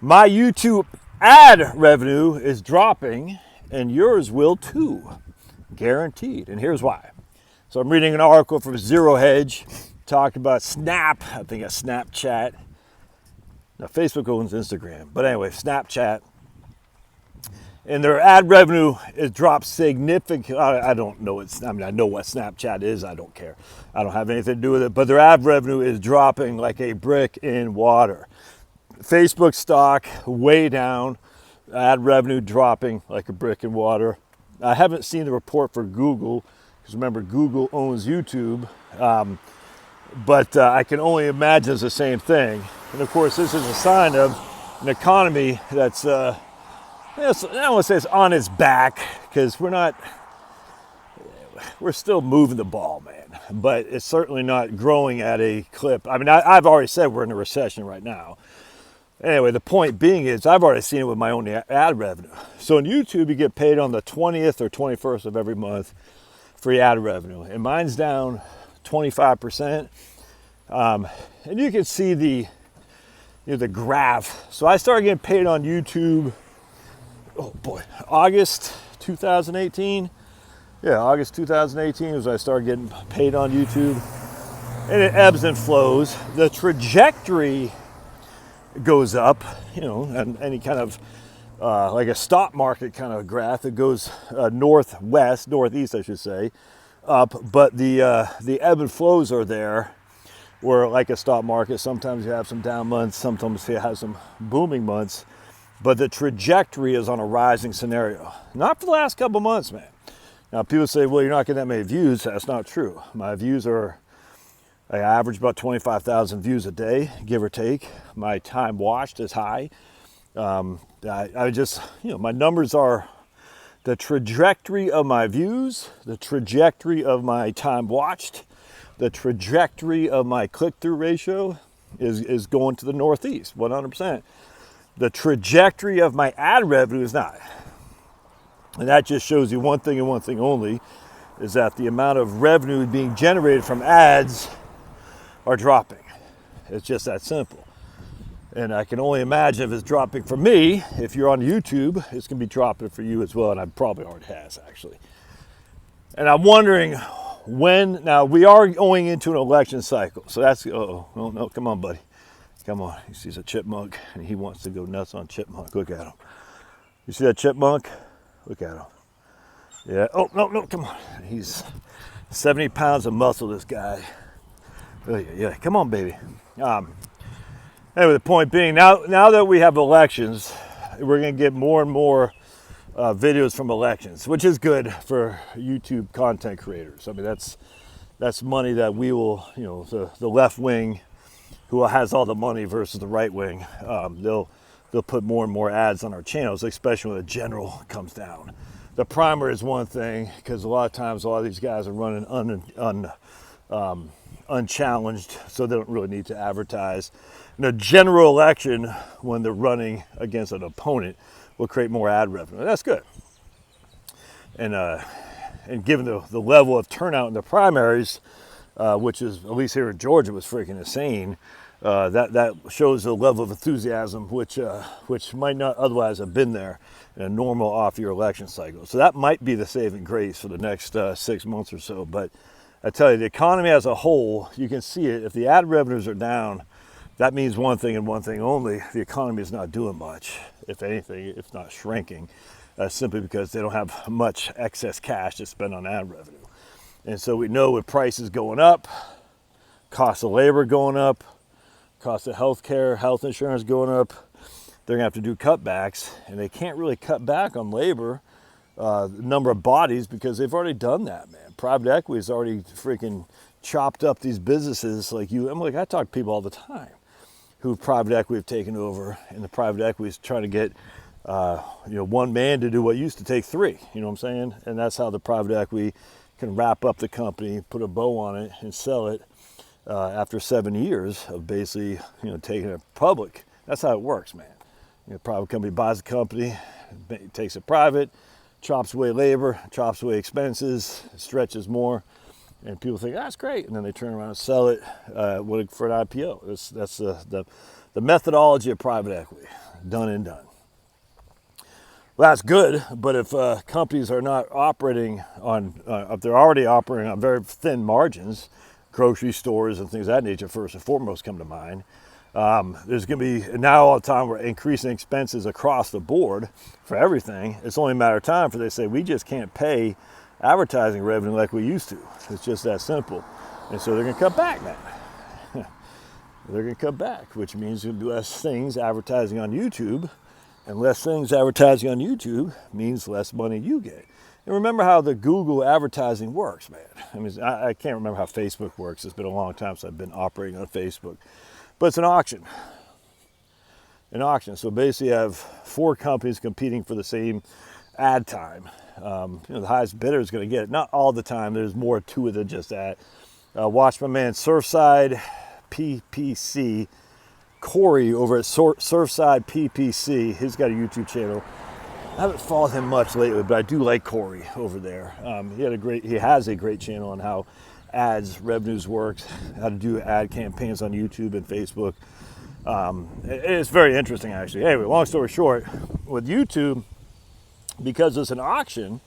My YouTube ad revenue is dropping, and yours will too, guaranteed. And here's why. So I'm reading an article from Zero Hedge talking about Snap. I think it's Snapchat. Now Facebook owns Instagram, but anyway, Snapchat. And their ad revenue has dropped significantly. I don't know. I know what Snapchat is. I don't care. I don't have anything to do with it. But their ad revenue is dropping like a brick in water. Facebook stock way down. Ad revenue dropping like a brick in water. I haven't seen the report for Google, because remember, Google owns YouTube. But I can only imagine it's the same thing. And of course, this is a sign of an economy that's I don't want to say it's on its back, because we're still moving the ball, man. But it's certainly not growing at a clip. I mean, I've already said we're in a recession right now. Anyway, the point being is I've already seen it with my own ad revenue. So on YouTube, you get paid on the 20th or 21st of every month for your ad revenue. And mine's down 25%. And you can see the graph. So I started getting paid on YouTube, oh boy, August 2018. Yeah, August 2018 was when I started getting paid on YouTube. And it ebbs and flows. The trajectory goes up, and any kind of like a stock market kind of graph. It goes northeast, I should say, up. But the ebb and flows are there, where like a stock market, sometimes you have some down months, sometimes you have some booming months. But the trajectory is on a rising scenario. Not for the last couple months, man. Now, people say, well, you're not getting that many views. That's not true. My views I average about 25,000 views a day, give or take. My time watched is high. I just, my numbers are the trajectory of my views, the trajectory of my time watched, the trajectory of my click-through ratio is going to the northeast, 100%. The trajectory of my ad revenue is not. And that just shows you one thing and one thing only, is that the amount of revenue being generated from ads are dropping. It's just that simple. And I can only imagine if it's dropping for me, if you're on YouTube, it's going to be dropping for you as well. And I probably already has, actually. And I'm wondering when, now we are going into an election cycle. So that's, no, come on, buddy. Come on, he sees a chipmunk and he wants to go nuts on chipmunk. Look at him. You see that chipmunk? Look at him. Yeah, oh, no, come on. He's 70 pounds of muscle, this guy. Oh, yeah, come on, baby. Anyway, the point being, now that we have elections, we're going to get more and more videos from elections, which is good for YouTube content creators. I mean, that's money that we will, the left wing, who has all the money versus the right wing, they'll put more and more ads on our channels, especially when the general comes down. The primary is one thing, because a lot of times a lot of these guys are running unchallenged, so they don't really need to advertise. In a general election, when they're running against an opponent, will create more ad revenue. That's good. And given the level of turnout in the primaries, which is, at least here in Georgia, was freaking insane. That shows the level of enthusiasm which might not otherwise have been there in a normal off-year election cycle. So that might be the saving grace for the next 6 months or so. But I tell you, the economy as a whole, you can see it. If the ad revenues are down, that means one thing and one thing only: the economy is not doing much, if anything, if not shrinking, simply because they don't have much excess cash to spend on ad revenue. And so we know with prices going up, cost of labor going up, cost of health insurance going up, they're going to have to do cutbacks. And they can't really cut back on labor, the number of bodies, because they've already done that, man. Private equity has already freaking chopped up these businesses like you. I talk to people all the time who private equity have taken over, and the private equity is trying to get one man to do what used to take three. You know what I'm saying? And that's how the private equity can wrap up the company, put a bow on it, and sell it after 7 years of basically, taking it public. That's how it works, man. Private company buys a company, takes it private, chops away labor, chops away expenses, stretches more, and people think that's great, and then they turn around and sell it for an IPO. That's the methodology of private equity. done and done. Well, that's good, but if companies are not operating on, if they're already operating on very thin margins, grocery stores and things of that nature first and foremost come to mind. There's going to be, now all the time, we're increasing expenses across the board for everything. It's only a matter of time for they say, we just can't pay advertising revenue like we used to. It's just that simple. And so they're going to cut back, man. They're going to cut back, which means there'll be less things advertising on YouTube. And less things advertising on YouTube means less money you get. And remember how the Google advertising works, man. I mean, I can't remember how Facebook works. It's been a long time since I've been operating on Facebook. But it's an auction. An auction. So basically you have 4 companies competing for the same ad time. The highest bidder is going to get it. Not all the time. There's more to it than just that. Watch my man Surfside PPC. Corey over at Surfside PPC, he's got a YouTube channel. I haven't followed him much lately, but I do like Corey over there. He has a great channel on how ads revenues works, how to do ad campaigns on YouTube and Facebook. It's very interesting, actually. Anyway, long story short, with YouTube, because it's an auction,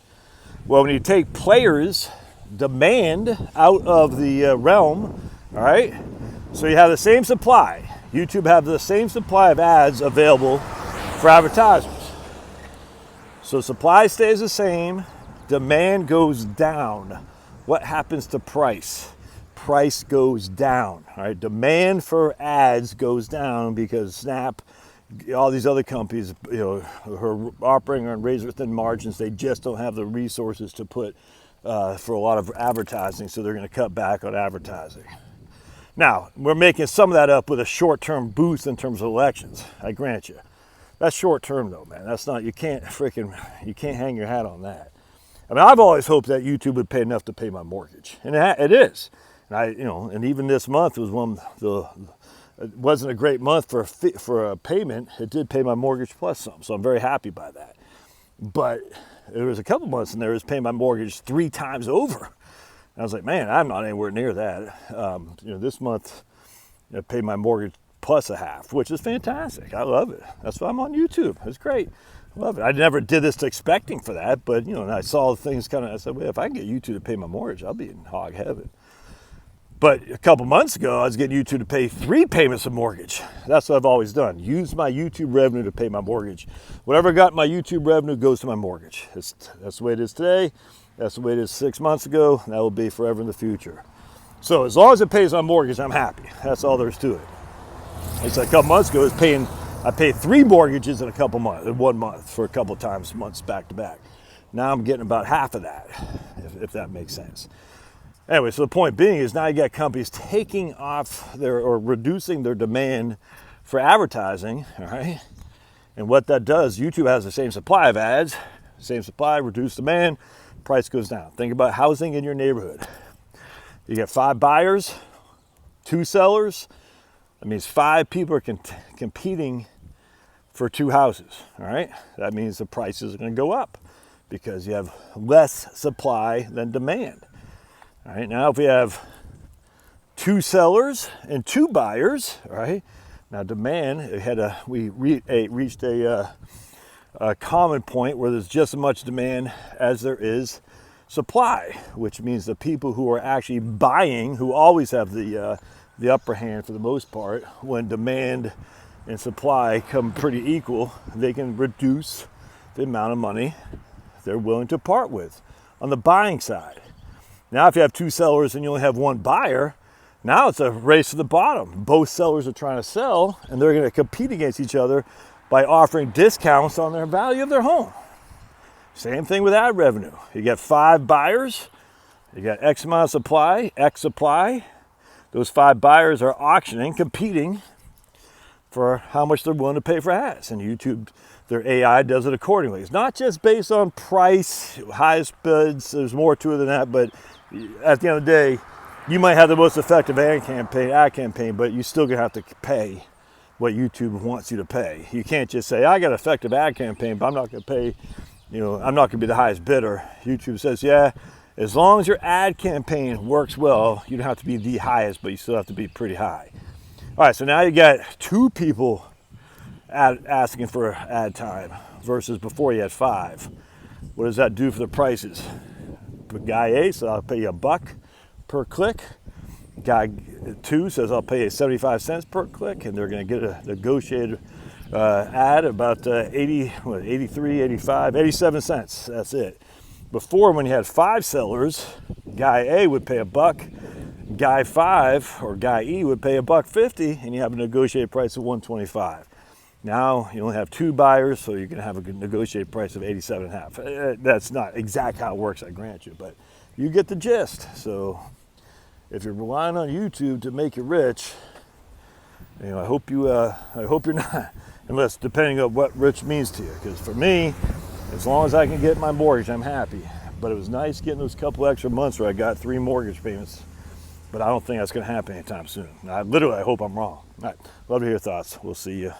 well, when you take players' demand out of the realm, all right, so you have the same supply. YouTube have the same supply of ads available for advertisers. So supply stays the same, demand goes down. What happens to price? Price goes down. All right, demand for ads goes down because Snap, all these other companies, who are operating on razor thin margins, they just don't have the resources to put for a lot of advertising, so they're going to cut back on advertising. Now, we're making some of that up with a short-term boost in terms of elections. I grant you. That's short-term though, man. That's not, you can't hang your hat on that. I mean, I've always hoped that YouTube would pay enough to pay my mortgage. And it is. And and even this month was it wasn't a great month for a payment. It did pay my mortgage plus some. So I'm very happy by that. But there was a couple months in there that was paying my mortgage 3 times over. I was like, man, I'm not anywhere near that. This month I paid my mortgage plus a half, which is fantastic. I love it. That's why I'm on YouTube. It's great. I love it. I never did this expecting for that, but and I saw things I said, well, if I can get YouTube to pay my mortgage, I'll be in hog heaven. But a couple months ago, I was getting YouTube to pay 3 payments of mortgage. That's what I've always done. Use my YouTube revenue to pay my mortgage. Whatever got my YouTube revenue goes to my mortgage. That's the way it is today. That's the way it is 6 months ago. And that will be forever in the future. So as long as it pays my mortgage, I'm happy. That's all there's to it. It's like a couple months ago, I paid 3 mortgages in 1 month for a couple of months back to back. Now I'm getting about half of that, if that makes sense. Anyway, so the point being is now you got companies taking off or reducing their demand for advertising, all right? And what that does, YouTube has the same supply of ads, same supply, reduced demand, price goes down. Think about housing in your neighborhood. You get 5 buyers, 2 sellers. That means 5 people are competing for 2 houses, all right? That means the prices are going to go up because you have less supply than demand. All right, now if we have 2 sellers and 2 buyers, all right, now demand, we reached a common point where there's just as much demand as there is supply, which means the people who are actually buying, who always have the upper hand for the most part, when demand and supply come pretty equal, they can reduce the amount of money they're willing to part with on the buying side. Now, if you have 2 sellers and you only have 1 buyer, now it's a race to the bottom. Both sellers are trying to sell, and they're going to compete against each other by offering discounts on their value of their home. Same thing with ad revenue. You got 5 buyers, you got X amount of supply, X supply. Those 5 buyers are auctioning, competing for how much they're willing to pay for ads. And YouTube, their AI does it accordingly. It's not just based on price, highest bids, there's more to it than that, but at the end of the day, you might have the most effective ad campaign, but you're still gonna have to pay what YouTube wants you to pay. You can't just say, I got an effective ad campaign, but I'm not gonna pay, I'm not gonna be the highest bidder. YouTube says, yeah, as long as your ad campaign works well, you don't have to be the highest, but you still have to be pretty high. All right, so now you got 2 people asking for ad time versus before you had 5. What does that do for the prices? For guy A says I'll pay you $1 per click. Guy 2 says I'll pay you 75 cents per click, and they're going to get a negotiated ad about 83, 85, 87 cents. That's it. Before, when you had 5 sellers, guy A would pay $1, guy 5 or guy E would pay $1.50, and you have a negotiated price of $1.25. Now you only have 2 buyers, so you're going to have a negotiated price of 87.5. That's not exactly how it works, I grant you, but you get the gist. So if you're relying on YouTube to make you rich, you know, I hope you're not, unless depending on what rich means to you. Because for me, as long as I can get my mortgage, I'm happy. But it was nice getting those couple extra months where I got 3 mortgage payments. But I don't think that's going to happen anytime soon. I hope I'm wrong. All right, love to hear your thoughts. We'll see you.